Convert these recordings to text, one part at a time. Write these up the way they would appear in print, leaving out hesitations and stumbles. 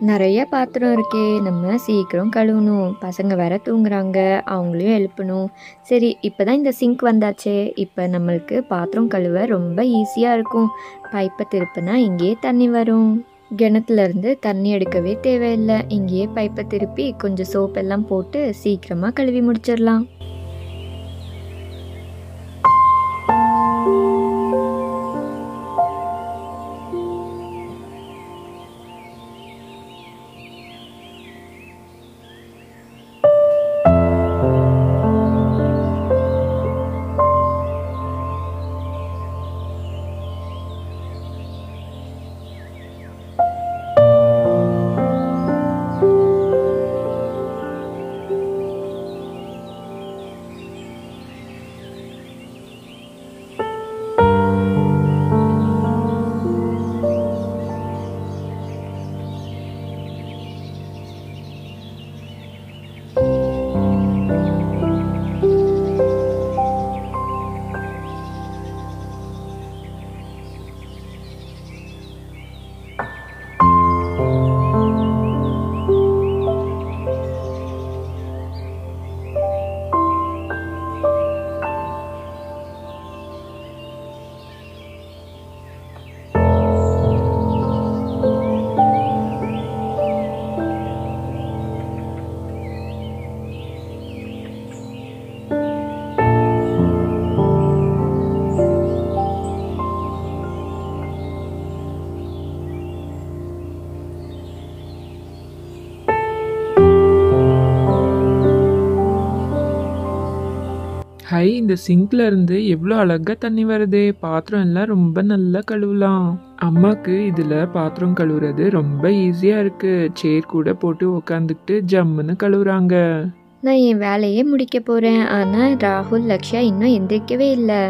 நிறைய பாத்திரம் இருக்கே, நம்ம சீக்கிரம் கழுவணும். பசங்க வேற தூங்குறாங்க, அவங்களையும் எழுப்பணும். சரி, இப்போ தான் இந்த சிங்க் வந்தாச்சே, இப்போ நம்மளுக்கு பாத்திரம் கழுவ ரொம்ப ஈஸியாக இருக்கும். பைப்பை திருப்பினா இங்கேயே தண்ணி வரும். கிணத்துலேருந்து தண்ணி எடுக்கவே தேவையில்லை. இங்கேயே பைப்பை திருப்பி கொஞ்சம் சோப்பெல்லாம் போட்டு சீக்கிரமாக கழுவி முடிச்சிடலாம். ஹை, இந்த சிங்க்ல இருந்து எவ்வளோ அழகா தண்ணி வருதே. பாத்திரம் எல்லாம் ரொம்ப நல்லா கழுவலாம். அம்மாக்கு இதுல பாத்திரம் கழுவுறது ரொம்ப ஈஸியா இருக்கு. சேர் கூட போட்டு உக்காந்துக்கிட்டு ஜம்முன்னு கழுவுறாங்க. நான் என் வேலையே முடிக்க போகிறேன். ஆனால் ராகுல், லக்ஷயா இன்னும் எந்திரிக்கவே இல்லை.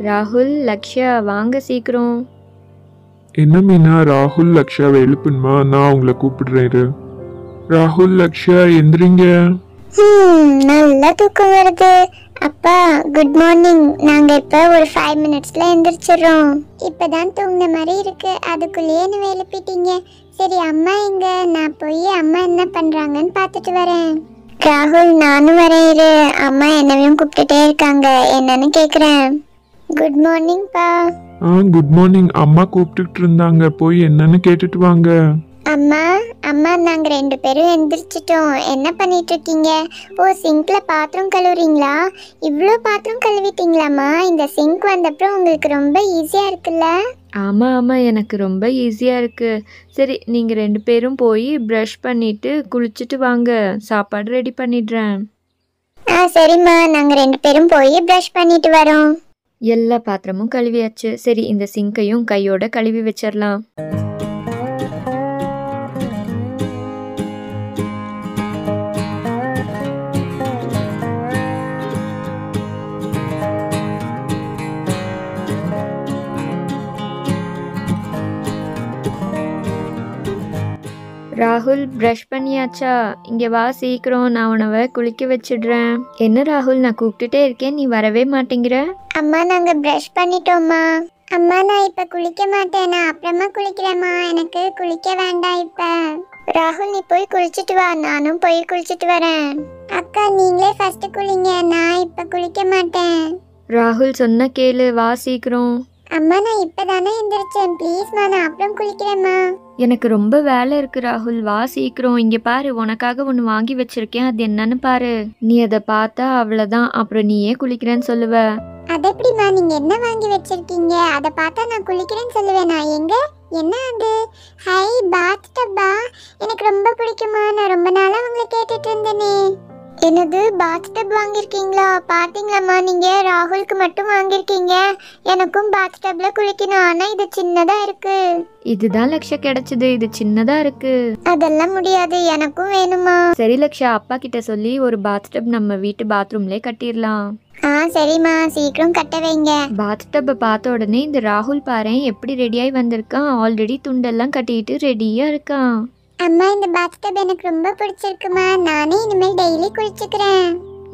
ராகுல், லக்ஷயா வாங்க சீக்கிரம். என்ன மீனா, ராகுல் லக்ஷாவை எழுப்புமா? நான் உங்களை கூப்பிடுறேன். ராகுல் லக்ஷா எந்திரிங்க. நல்லா தூக்கம் வருது. அப்பா குட் மார்னிங். நாங்க இப்ப ஒரு 5 மினிட்ஸ்ல எந்திரிச்சிடுறோம். இப்பதான் தூங்கின மாதிரி இருக்கு, அதுக்குள்ளேயே என்ன எழுப்பிட்டீங்க. சரி, அம்மா எங்க? நான் போய் அம்மா என்ன பண்றாங்கன்னு பார்த்துட்டு வரேன். ராகுல், நானும் வரேன் இரு. அம்மா என்னவையும் கூப்பிட்டுட்டே இருக்காங்க, என்னன்னு கேக்குறேன். குட் மார்னிங் பா. Good morning. அம்மா கூப்பிட்டுட்டு இருந்தாங்க, போய் என்னன்னு கேட்டுட்டு வாங்க. அம்மா அம்மா, நாங்க 2 பேரும் எந்திரிச்சிட்டோம். என்ன பண்ணிட்டு இருக்கீங்க? ஓ, சிங்க்ல பாத்திரம் கழுவுறீங்களா? இவ்வளோ பாத்திரம் கழுவிட்டீங்களாம்மா? இந்த சிங்க் வந்தப்பறம் உங்களுக்கு ரொம்ப ஈஸியா இருக்குல்ல? ஆமாம், எனக்கு ரொம்ப ஈஸியாக இருக்குது. சரி, நீங்கள் 2 பேரும் போய் ப்ரஷ் பண்ணிவிட்டு குளிச்சுட்டு வாங்க. சாப்பாடு ரெடி பண்ணிடுறேன். சரிம்மா, நாங்கள் 2 பேரும் போய் ப்ரஷ் பண்ணிட்டு வரோம். எல்லா பாத்திரமும் கழுவியாச்சு. சரி, இந்த சிங்கையும் கையோட கழுவி வச்சிடலாம். ராகுல், ப்ரஷ் பண்ணியாச்சா? இங்கே வா சீக்கிரம், நான் உணவை குளிக்க வச்சிடுறேன். என்ன ராகுல், நான் கூப்பிட்டுட்டே இருக்கேன், நீ வரவே மாட்டேங்கிற? அம்மா, நாங்கள் ப்ரஷ் பண்ணிட்டோம்மா. அம்மா, நான் இப்போ குளிக்க மாட்டேன், நான் அப்புறமா குளிக்கிறேம்மா. எனக்கு குளிக்க வேண்டாம் இப்போ. ராகுல், நீ போய் குளிச்சுட்டு வா, நானும் போய் குளிச்சுட்டு வரேன். அக்கா, நீங்களே ஃபர்ஸ்ட் குளிங்க, நான் இப்போ குளிக்க மாட்டேன். ராகுல், சொன்ன கேளு, வா சீக்கிரம். அம்மா, நான் இப்பதானே எந்திரிச்சேன், ப்ளீஸ்மா, நான் அப்புறம் குளிக்கிறேம்மா. எனக்கு ரொம்ப வேலை இருக்கு ராகுல், வா சீக்கிரம். இங்கே பாரு, உனக்காக ஒன்று வாங்கி வச்சிருக்கேன், அது என்னன்னு பாரு. நீ அதை பார்த்தா அவ்வளோதான், அப்புறம் நீயே குளிக்கிறேன்னு சொல்லுவ. அது எப்படிம்மா? நீங்க என்ன வாங்கி வச்சிருக்கீங்க? அதை பார்த்தா நான் குளிக்கிறேன்னு சொல்லுவேனா? எங்க? என்ன அது? ஹை, பாத் டப்பா. எனக்கு ரொம்ப பிடிக்குமா, நான் ரொம்ப நாளா உங்களை கேட்டுட்டு இருந்தேனே. என்னது, பாத் டப் வாங்கியிருக்கீங்களா? பார்த்தீங்களாம்மா, நீங்க ராகுலுக்கு மட்டும் வாங்கியிருக்கீங்க. எனக்கும் பாத் டப்ல குளிக்கணும், ஆனா இது சின்னதா இருக்கு. இதுதான் லக்ஷா கிடைச்சது, இது சின்னதா இருக்கு. அதெல்லாம் முடியாது, எனக்கும் வேணுமா. சரி லக்ஷா, அப்பா கிட்ட சொல்லி ஒரு பாத் டப் நம்ம வீட்டு பாத்ரூம்ல கட்டிடலாம். சரிம்மா, சீக்கிரம் கட்ட வைங்க. பாத் டப்பை பார்த்த உடனே இந்த ராகுல் பாரு எப்படி ரெடியாகி வந்திருக்கான். ஆல்ரெடி துண்டெல்லாம் கட்டிட்டு ரெடியா இருக்கான். அம்மா, இந்த பாத் டப் எனக்கு ரொம்ப பிடிச்சிருக்குமா. நானே இனிமேல் டெய்லி குளிச்சுக்கிறேன்.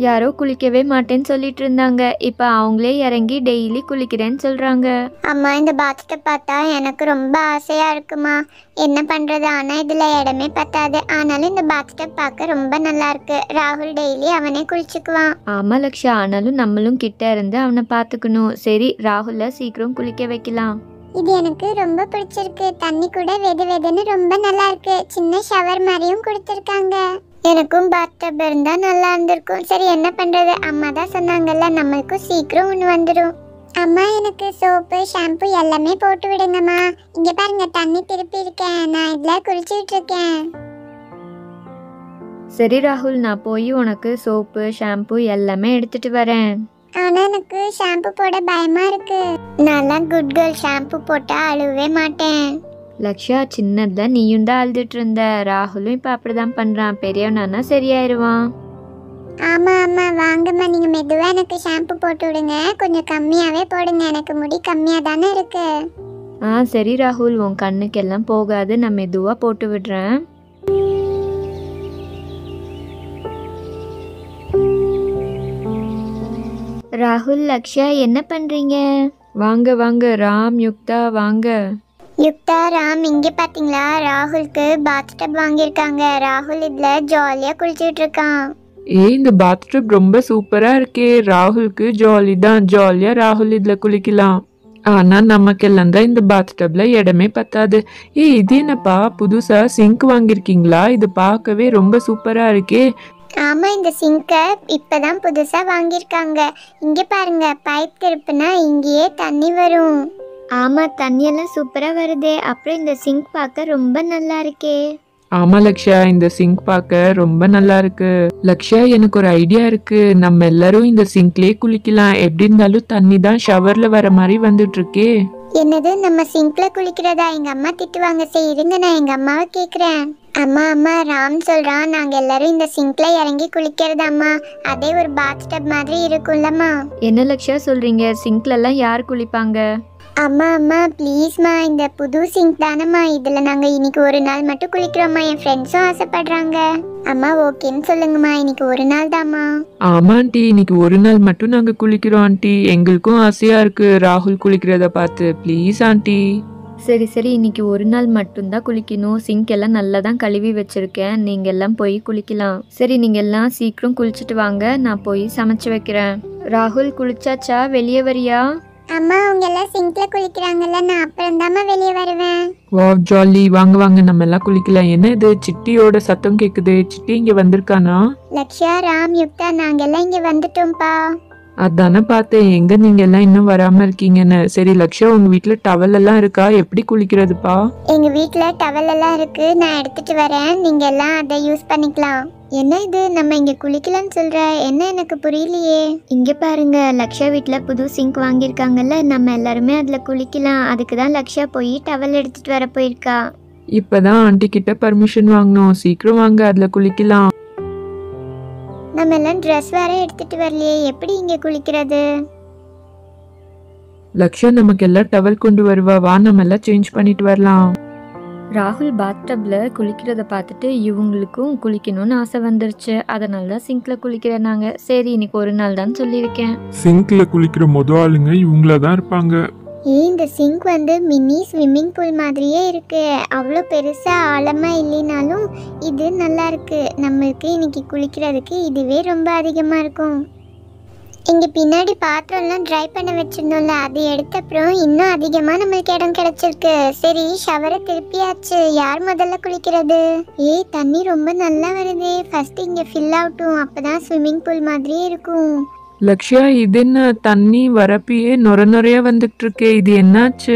யாரோ குளிக்கவே மாட்டேன்னு சொல்லிட்டு இருந்தாங்க, இப்போ அவங்களே இறங்கி டெய்லி குளிக்கிறேன்னு சொல்கிறாங்க. அம்மா இந்த பாத்டப்பை பார்த்தா எனக்கு ரொம்ப ஆசையாக இருக்குமா. என்ன பண்ணுறது, ஆனால் இதில் இடமே பத்தாது. ஆனாலும் இந்த பாத்டப் பார்க்க ரொம்ப நல்லா இருக்கு. ராகுல் டெய்லி அவனே குளிச்சுக்குவான். ஆமாம் லக்ஷா, ஆனாலும் நம்மளும் கிட்ட இருந்து அவனை பார்த்துக்கணும். சரி, ராகுலை சீக்கிரம் குளிக்க வைக்கலாம். இது எனக்கு ரொம்ப பிடிச்சிருக்கு. தண்ணி கூட வெது வெதுன்னு ரொம்ப நல்லா இருக்கு. சின்ன ஷவர் மாதிரியும் கொடுத்துருக்காங்க. எனக்கும் பாத்டப் இருந்தா நல்லா இருந்திருக்கும். சரி என்ன பண்றது, அம்மா தான் சொன்னாங்கல்ல நம்மளுக்கும் சீக்கிரம் ஒன்று வந்துடும். அம்மா எனக்கு சோப்பு ஷாம்பு எல்லாமே போட்டு விடுங்கம்மா. இங்க பாருங்க தண்ணி திருப்பி இருக்கேன், நான் இதில் குளிச்சுட்டு இருக்கேன். சரி ராகுல், நான் போய் உனக்கு சோப்பு ஷாம்பு எல்லாமே எடுத்துட்டு வரேன். ஆனா எனக்கு ஷாம்பு போட பயமா இருக்கு. நான் குட் கேர்ள், ஷாம்பு போட்டா அழுவே மாட்டேன். லக்ஷா, சின்னதான் நீயும் தான் அழுதுட்டு இருந்த. ராகுலும் இப்போ அப்படிதான் பண்ணுறான். பெரியவனானா சரியாயிருவான். ஆமா ஆமா, வாங்கம்மா நீங்க மெதுவா எனக்கு ஷாம்பு போட்டு விடுங்க. கொஞ்சம் கம்மியாவே போடுங்க, எனக்கு முடி கம்மியா தானே இருக்கு. சரி ராகுல், உன் கண்ணுக்கெல்லாம் போகாது, நான் மெதுவாக போட்டு விடுறேன். ராகுல், லக்ஷா என்ன பண்ணுறீங்க? வாங்க வாங்க ராம், யுக்தா வாங்க. யுக்தா, ராம், இங்க பாத்தீங்களா ராகுலுக்கு பாத்டப் வாங்கியிருக்காங்க. ராகுல் இதுல ஜாலியா குளிச்சுட்டு இருக்கான். இந்த பாத்டப் ரொம்ப சூப்பரா இருக்கே. ராகுலுக்கு ஜாலி தான், ஜாலியா ராகுல் இதுல குளிக்கலாம். ஆனா நமக்கெல்லாம் தான் இந்த பாத்டப்ல இடமே பத்தாது. இது என்னப்பா புதுசா சிங்க் வாங்கியிருக்கீங்களா? இது பார்க்கவே ரொம்ப சூப்பரா இருக்கே. ஆமா, இந்த சிங்க இப்பதான் புதுசா வாங்கியிருக்காங்க. இங்க பாருங்க, பைப் திருப்புனா இங்கேயே தண்ணி வரும். ஆமா, தண்ணியெல்லாம் சூப்பரா வருதே. அப்புறம் இந்த சிங்க் பார்க்க ரொம்ப நல்லா இருக்கே. ஆமா லக்ஷா, இந்த சிங்க் பார்க்க ரொம்ப நல்லா இருக்கு. லக்ஷா, எனக்கு ஒரு ஐடியா இருக்கு. நம்ம எல்லாரும் இந்த சிங்க்லயே குளிக்கலாம். எப்படி இருந்தாலும் தண்ணி தான் ஷவர்ல வர மாதிரி வந்துட்டு இருக்கே. என்னது, நம்ம சிங்க்ல குளிக்கிறதா? எங்க அம்மா திட்டுவாங்க. சரி இருங்க, நான் எங்க அம்மாவை கேக்குறேன். அம்மா அம்மா, ராம் சொல்றான் நாங்க எல்லாரும் இந்த சிங்க்ல இறங்கி குளிக்கிறதாம்மா. அதே ஒரு பாத்டப் மாதிரி இருக்கும்லம்மா. என்ன லக்ஷா சொல்கிறீங்க? சிங்க்லலாம் யார் குளிப்பாங்க? அம்மா அம்மா ப்ளீஸ்மா, இந்த புது சிங்க் தானம்மா, இதுல நாங்க இன்னைக்கு ஒரு நாள் மட்டும் குளிக்கிறோம்மா. என் ஃப்ரெண்ட்ஸும் ஆசைப்படுறாங்க. அம்மா ஓகேன்னு சொல்லுங்கம்மா, இன்னைக்கு ஒரு நாள் தாம்மா. ஆமா ஆண்டி, இன்னைக்கு ஒரு நாள் மட்டும் நாங்க குளிக்கிறோம் ஆண்டி. எங்களுக்கும் ஆசையா இருக்கு ராகுல் குளிக்கிறத பார்த்து. Please aunty. சரி சரி, இன்னைக்கு ஒரு நாள் மட்டும்தான் குளிக்கணும். சிங்க் எல்லாம் நல்லா தான் கழுவி வச்சிருக்கேன். நீங்கள் எல்லாம் போய் குளிக்கலாம். சரி, நீங்கள் எல்லாம் சீக்கிரம் குளிச்சுட்டு வாங்க, நான் போய் சமைச்சு வைக்கிறேன். ராகுல், குளிச்சாச்சா? வெளியே வரியா? அம்மா அவங்க எல்லாம் சிங்க்ல குளிக்கிறாங்கல்ல, நான் அப்புறம் தாம்மா வெளியே வருவேன். வா ஜாலி, வாங்க வாங்க நம்ம எல்லாம் குளிக்கலாம். என்ன இது சிட்டியோட சத்தம் கேக்குது? சிட்டி இங்க வந்திருக்கானா? லக்ஷா, ராம், யுக்தா, நாங்க எல்லாம் இங்க வந்துட்டோம்ப்பா. அதானே பார்த்தேன், எங்க நீங்க எல்லாம் இன்னும் வராம இருக்கீங்கன்னு. சரி லக்ஷா, உங்க வீட்டுல டவல் எல்லாம் இருக்கா? எப்படி குளிக்கிறதுப்பா? எங்க வீட்டுல டவல் எல்லாம் இருக்கு, நான் எடுத்துட்டு வரேன். நீங்க எல்லாம் அதை யூஸ் பண்ணிக்கலாம். என்ன இது, நம்ம இங்க குளிக்கலாம்னு சொல்ற? என்ன எனக்கு புரியலையே. இங்க பாருங்க, லக்ஷா வீட்டுல புது சிங்க் வாங்கியிருக்காங்கல்ல, நம்ம எல்லாருமே அதுல குளிக்கலாம். அதுக்கு தான் லக்ஷா போய் டவல் எடுத்துட்டு வர போயிருக்கா. இப்பதான் ஆண்டி கிட்ட பர்மிஷன் வாங்கணும். சீக்கிரம் வாங்க, அதுல குளிக்கலாம். நம்ம எல்லாம் ட்ரெஸ் வேற எடுத்துட்டு வரலையே, எப்படி இங்க குளிக்கிறது? லக்ஷா நமக்கு எல்லாம் டவல் கொண்டு வருவா, வா நம்ம எல்லாம் சேஞ்ச் பண்ணிட்டு வரலாம். ராகுல் பாத்டப்ல குளிக்கிறத பார்த்துட்டு இவங்களுக்கும் குளிக்கணும்னு ஆசை வந்துருச்சு. அதனால தான் சிங்க்ல குளிக்கிறேன். சரி, இன்னைக்கு ஒரு நாள் தான் சொல்லியிருக்கேன். சிங்க்ல குளிக்கிற ஆளுங்க இவங்கள தான் இருப்பாங்க. இந்த சிங்க் வந்து மினி ஸ்விம்மிங் பூல் மாதிரியே இருக்கு. அவ்வளோ பெருசா ஆழமா இல்லைனாலும் இது நல்லா இருக்கு. நம்மளுக்கு இன்னைக்கு குளிக்கிறதுக்கு இதுவே ரொம்ப அதிகமா இருக்கும். இங்க பின்னாடி பாத்திரம்லாம் ட்ரை பண்ண வச்சிருந்தோம்ல, அது எடுத்த அப்புறம் இன்னும் அதிகமா நம்மளுக்கு இடம் கிடைச்சிருக்கு. சரி, ஷவரை திருப்பியாச்சு. யார் முதல்ல குளிக்கிறது? தண்ணி ரொம்ப நல்லா வருது. ஃபர்ஸ்ட் இங்க ஃபில் ஆகட்டும், அப்பதான் ஸ்விம்மிங் பூல் மாதிரியே இருக்கும். லக்ஷா, இது என்ன தண்ணி வரப்பியே நொர நொறையா வந்துட்டு இருக்கே, இது என்னாச்சு?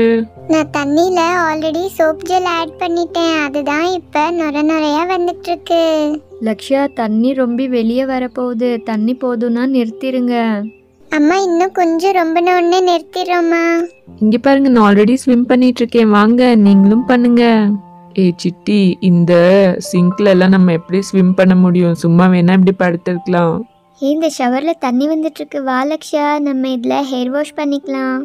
நான் தண்ணியில ஆல்ரெடி சோப் ஜெல் ஆட் பண்ணிட்டேன், அதுதான் இப்ப நொர நொறையா வந்துட்டு இருக்கு. லக்ஷா, தண்ணி ரொம்ப வெளியே வரப்போகுது. தண்ணி போதும்னா நிறுத்திடுங்க. அம்மா, இன்னும் கொஞ்சம் ரொம்ப ஒண்ணு நிறுத்திடுறோம்மா. இங்க பாருங்க, நான் ஆல்ரெடி ஸ்விம் பண்ணிட்டு இருக்கேன், வாங்க நீங்களும் பண்ணுங்க. சிட்டி, இந்த சிங்க்ல எல்லாம் நம்ம எப்படி ஸ்விம் பண்ண முடியும்? சும்மா வேணா இப்படி படுத்திருக்கலாம். இந்த ஷவர்ல தண்ணி வந்துட்டு இருக்கு. வா லக்ஷா, நம்ம இதுல ஹேர் வாஷ் பண்ணிக்கலாம்.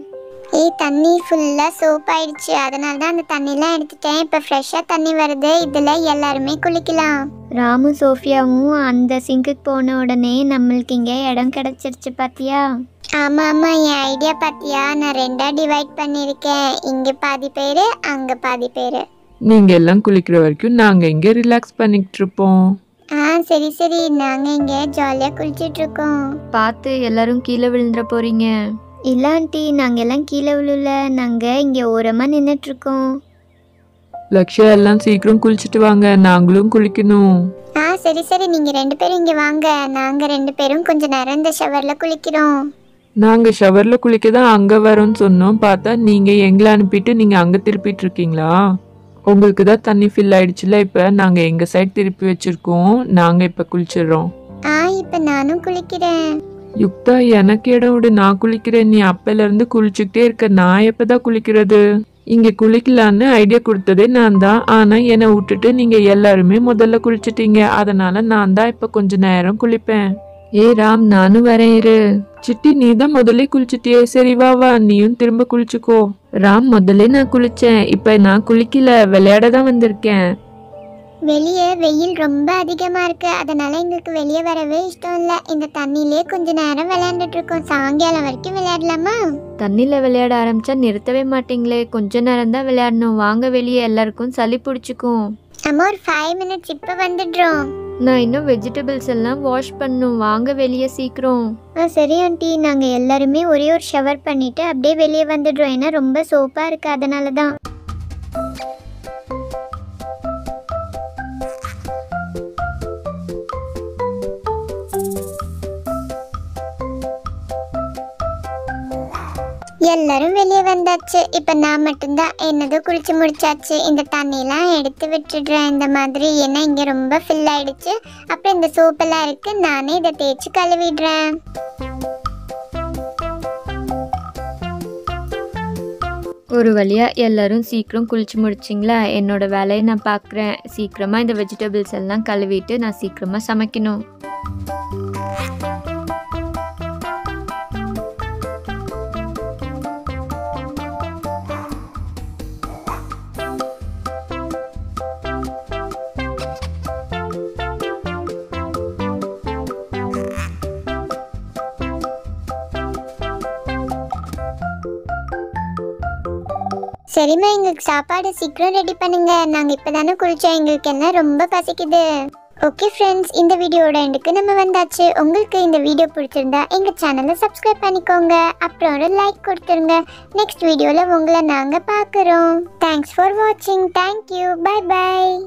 தண்ணி ஃபுல்லா சோப் ஆயிடுச்சு, அதனால தான் அந்த தண்ணிலாம் எடுத்துட்டேன். இப்ப ஃப்ரெஷ்ஷா தண்ணி வருது, இதுல எல்லாருமே குளிக்கலாம். ராமு சோஃபியாவும் அந்த சிங்குக்கு போன உடனே நம்மளுக்கு இங்கே இடம் கிடச்சிருச்சு பார்த்தியா? ஆமாம் ஆமாம், என் ஐடியா பார்த்தியா? நான் 2ஆ டிவைட் பண்ணியிருக்கேன். இங்கே பாதி பேர், அங்கே பாதி பேர். நீங்க எல்லாம் குளிக்கிற வரைக்கும் நாங்க இங்க ரிலாக்ஸ் பண்ணிக்கிட்டு இருப்போம். சரி சரி, நாங்கள் இங்கே ஜாலியாக குளிச்சுட்டு இருக்கோம். பார்த்து எல்லாரும் கீழே விழுந்துட போறீங்க. இல்லை ஆண்டி, நாங்கள் எல்லாம் கீழே விழுல, நாங்கள் இங்கே ஓரமாக நின்றுட்டுருக்கோம். லக்ஷயா எல்லாம் சீக்கிரம் குளிச்சுட்டு வாங்க, நாங்களும் குளிக்கணும். சரி சரி, நீங்கள் 2 பேரும் இங்கே வாங்க. நாங்கள் 2 பேரும் கொஞ்சம் நேரம் இந்த ஷவரில் குளிக்கிறோம். நாங்க ஷவர்ல குளிக்க தான் அங்க வரோம்னு சொன்னோம். பார்த்தா நீங்க எங்களை அனுப்பிட்டு நீங்க அங்க திருப்பிட்டு இருக்கீங்களா? உங்களுக்கு தான் தண்ணி ஃபில் ஆயிடுச்சுல, இப்ப நாங்க எங்க சைடு திருப்பி வச்சிருக்கோம். நாங்க இப்ப குளிச்சிடுறோம். இப்போ நானும் குளிக்கிறேன். யுக்தா, எனக்கு இடம் விடு, நான் குளிக்கிறேன். நீ அப்பல இருந்து குளிச்சுக்கிட்டே இருக்க, நான் எப்பதான் குளிக்கிறது? இங்க குளிக்கலான்னு ஐடியா கொடுத்ததே நான் தான். ஆனா என்னை விட்டுட்டு நீங்க எல்லாருமே முதல்ல குளிச்சிட்டீங்க. அதனால நான் தான் இப்ப கொஞ்ச நேரம் குளிப்பேன். ராம், நானும் வரேன் இரு. சிட்டி, நீ தான் முதல்ல குளிச்சிட்டியே, சரி வா வா, நீயும் திரும்ப குளிச்சுக்கோ. ராம், முதல்ல நான் குளிச்சேன், இப்ப நான் குளிக்கல, விளையாட தான் வந்திருக்கேன். வெளியே வெயில் ரொம்ப அதிகமாக இருக்குது, அதனால எங்களுக்கு வெளியே வரவே இஷ்டம் இல்லை. இந்த தண்ணியிலே கொஞ்ச நேரம் விளையாண்டுட்டு இருக்கோம். சாயங்காலம் வரைக்கும் விளையாடலாமா? தண்ணியில் விளையாட ஆரம்பிச்சா நிறுத்தவே மாட்டீங்களே. கொஞ்ச நேரம் தான் விளையாடணும், வாங்க வெளியே, எல்லாருக்கும் சளி பிடிச்சிக்கும். அம்மா, ஒரு 5 மினிட்ஸ், இப்போ வந்துடுறோம். நான் இன்னும் வெஜிடபிள்ஸ் எல்லாம் வாஷ் பண்ணும், வாங்க வெளியே சீக்கிரம். சரி ஆண்டி, நாங்கள் எல்லாருமே ஒரே ஒரு ஷவர் பண்ணிட்டு அப்படியே வெளியே வந்துடுறோம். ஏன்னா ரொம்ப சோப்பாக இருக்குது, அதனால தான். எல்லாரும் வெளியே வந்தாச்சு. இப்போ நான் மட்டும்தான் என்னதோ குளிச்சு முடிச்சாச்சு. இந்த தண்ணியெல்லாம் எடுத்து விட்டுடுறேன் இந்த மாதிரி, ஏன்னா இங்கே ரொம்ப ஃபில் ஆயிடுச்சு. அப்புறம் இந்த சோப்பெல்லாம் இருக்கு, நானே இதை தேய்ச்சி கழுவிடுறேன். ஒரு வழியாக எல்லாரும் சீக்கிரம் குளிச்சு முடிச்சிங்களா? என்னோட வேலையை நான் பார்க்குறேன். சீக்கிரமாக இந்த வெஜிடபிள்ஸ் எல்லாம் கழுவிட்டு நான் சீக்கிரமாக சமைக்கணும். சரிம்மா, எங்களுக்கு சாப்பாடு சீக்கிரம் ரெடி பண்ணுங்க. நாங்கள் இப்போ தானே குளிச்சோம், எங்களுக்கு எல்லாம் ரொம்ப பசிக்குது. ஓகே ஃப்ரெண்ட்ஸ், இந்த வீடியோட எண்டுக்கு நம்ம வந்தாச்சு. உங்களுக்கு இந்த வீடியோ பிடிச்சிருந்தா எங்கள் சேனலை சப்ஸ்கிரைப் பண்ணிக்கோங்க. அப்புறம் ஒரு லைக் கொடுத்துருங்க. நெக்ஸ்ட் வீடியோவில் உங்களை நாங்கள் பார்க்குறோம். தேங்க்ஸ் ஃபார் வாட்சிங். தேங்க்யூ. Bye by.